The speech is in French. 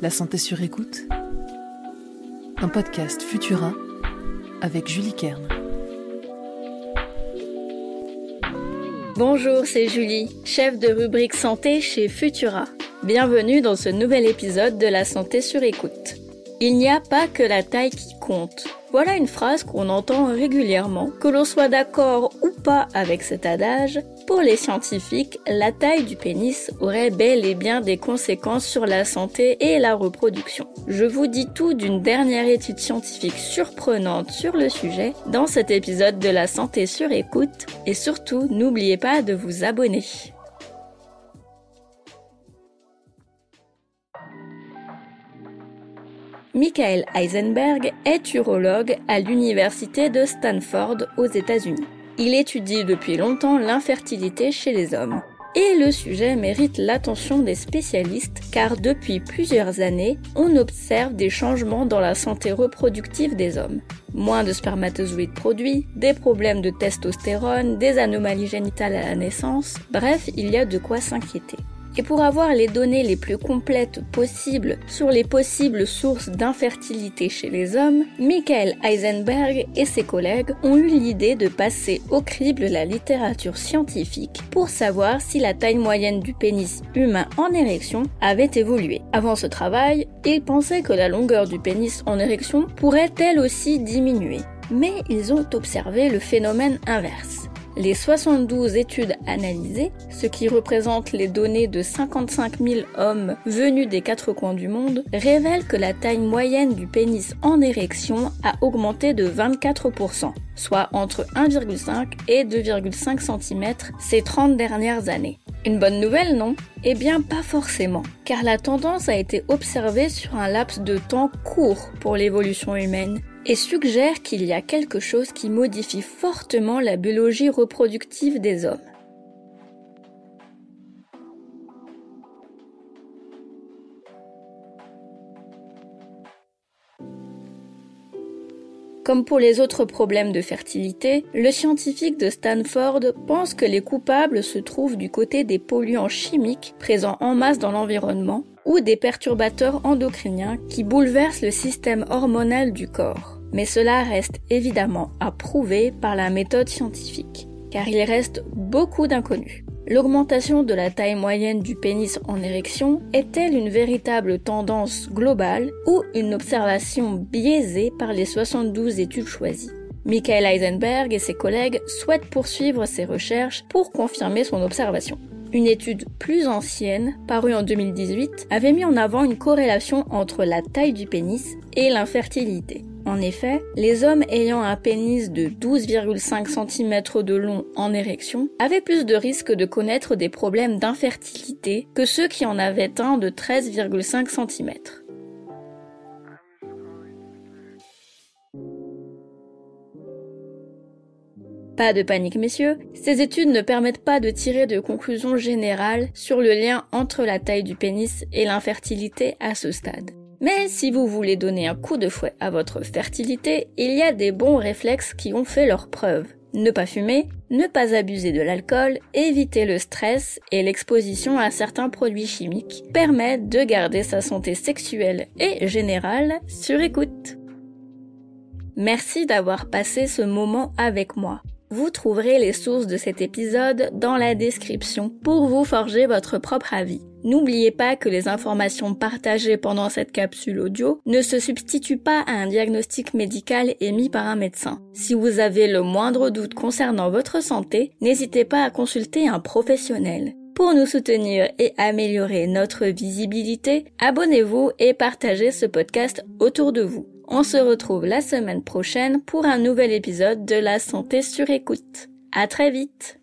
La santé sur écoute, un podcast Futura avec Julie Kern. Bonjour, c'est Julie, chef de rubrique santé chez Futura. Bienvenue dans ce nouvel épisode de La santé sur écoute. Il n'y a pas que la taille qui compte. Voilà une phrase qu'on entend régulièrement, que l'on soit d'accord ou pas avec cet adage. Pour les scientifiques, la taille du pénis aurait bel et bien des conséquences sur la santé et la reproduction. Je vous dis tout d'une dernière étude scientifique surprenante sur le sujet dans cet épisode de La santé sur écoute, et surtout, n'oubliez pas de vous abonner. Michael Heisenberg est urologue à l'université de Stanford aux États-Unis. Il étudie depuis longtemps l'infertilité chez les hommes. Et le sujet mérite l'attention des spécialistes car depuis plusieurs années, on observe des changements dans la santé reproductive des hommes. Moins de spermatozoïdes produits, des problèmes de testostérone, des anomalies génitales à la naissance, bref, il y a de quoi s'inquiéter. Et pour avoir les données les plus complètes possibles sur les possibles sources d'infertilité chez les hommes, Michael Heisenberg et ses collègues ont eu l'idée de passer au crible la littérature scientifique pour savoir si la taille moyenne du pénis humain en érection avait évolué. Avant ce travail, ils pensaient que la longueur du pénis en érection pourrait elle aussi diminuer. Mais ils ont observé le phénomène inverse. Les 72 études analysées, ce qui représente les données de 55 000 hommes venus des quatre coins du monde, révèlent que la taille moyenne du pénis en érection a augmenté de 24%, soit entre 1,5 et 2,5 cm ces 30 dernières années. Une bonne nouvelle, non? Eh bien, pas forcément, car la tendance a été observée sur un laps de temps court pour l'évolution humaine, et suggère qu'il y a quelque chose qui modifie fortement la biologie reproductive des hommes. Comme pour les autres problèmes de fertilité, le scientifique de Stanford pense que les coupables se trouvent du côté des polluants chimiques présents en masse dans l'environnement ou des perturbateurs endocriniens qui bouleversent le système hormonal du corps. Mais cela reste évidemment à prouver par la méthode scientifique, car il reste beaucoup d'inconnus. L'augmentation de la taille moyenne du pénis en érection est-elle une véritable tendance globale ou une observation biaisée par les 72 études choisies? Michael Heisenberg et ses collègues souhaitent poursuivre ces recherches pour confirmer son observation. Une étude plus ancienne, parue en 2018, avait mis en avant une corrélation entre la taille du pénis et l'infertilité. En effet, les hommes ayant un pénis de 12,5 cm de long en érection avaient plus de risques de connaître des problèmes d'infertilité que ceux qui en avaient un de 13,5 cm. Pas de panique messieurs, ces études ne permettent pas de tirer de conclusions générales sur le lien entre la taille du pénis et l'infertilité à ce stade. Mais si vous voulez donner un coup de fouet à votre fertilité, il y a des bons réflexes qui ont fait leurs preuves. Ne pas fumer, ne pas abuser de l'alcool, éviter le stress et l'exposition à certains produits chimiques permettent de garder sa santé sexuelle et générale sur écoute. Merci d'avoir passé ce moment avec moi. Vous trouverez les sources de cet épisode dans la description pour vous forger votre propre avis. N'oubliez pas que les informations partagées pendant cette capsule audio ne se substituent pas à un diagnostic médical émis par un médecin. Si vous avez le moindre doute concernant votre santé, n'hésitez pas à consulter un professionnel. Pour nous soutenir et améliorer notre visibilité, abonnez-vous et partagez ce podcast autour de vous. On se retrouve la semaine prochaine pour un nouvel épisode de La santé sur écoute. À très vite!